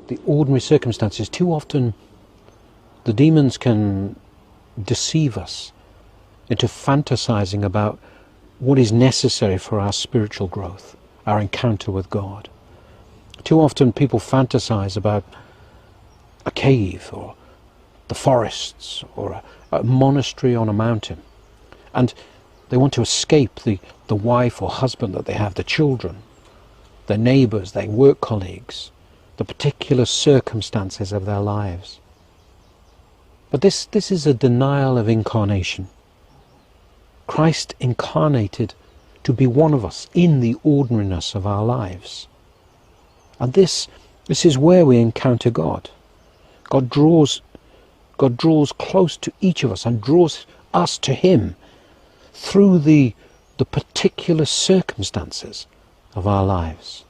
the ordinary circumstances, too often the demons can deceive us into fantasizing about what is necessary for our spiritual growth, our encounter with God. Too often people fantasize about a cave or the forests or a monastery on a mountain, and they want to escape the wife or husband that they have, the children, their neighbours, their work colleagues, the particular circumstances of their lives. But this is a denial of incarnation. Christ incarnated to be one of us in the ordinariness of our lives. And this is where we encounter God. God draws close to each of us and draws us to him through the particular circumstances of our lives.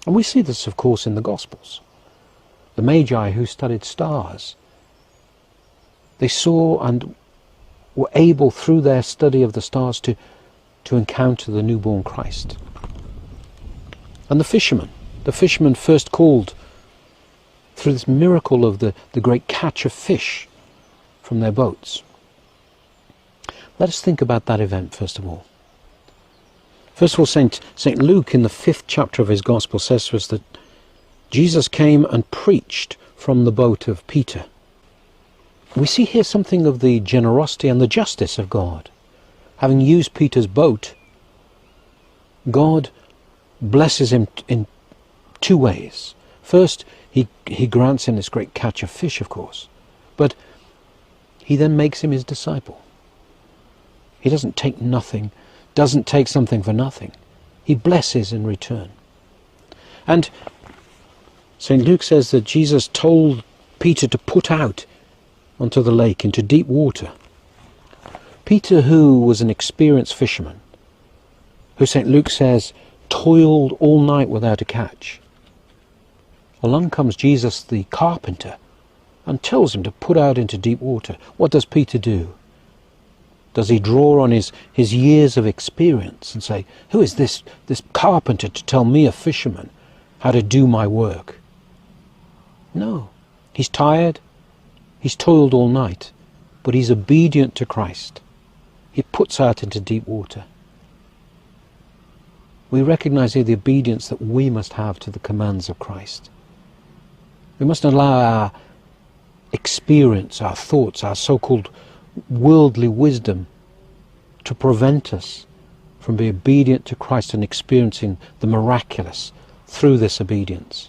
And we see this, of course, in the Gospels. The Magi who studied stars, they saw and were able, through their study of the stars, to encounter the newborn Christ. And the fishermen first called through this miracle of the great catch of fish from their boats. Let us think about that event first of all. First of all, St. Luke in the 5th chapter of his Gospel says to us that Jesus came and preached from the boat of Peter. We see here something of the generosity and the justice of God. Having used Peter's boat, God blesses him in two ways. First, he grants him this great catch of fish, of course, but he then makes him his disciple. He doesn't take something for nothing. He blesses in return. And St. Luke says that Jesus told Peter to put out onto the lake, into deep water. Peter, who was an experienced fisherman, who St. Luke says toiled all night without a catch. Along comes Jesus the carpenter and tells him to put out into deep water. What does Peter do? Does he draw on his years of experience and say, who is this carpenter to tell me, a fisherman, how to do my work? No. He's tired. He's toiled all night. But he's obedient to Christ. He puts out into deep water. We recognize here the obedience that we must have to the commands of Christ. We must allow our experience, our thoughts, our so-called worldly wisdom to prevent us from being obedient to Christ and experiencing the miraculous through this obedience.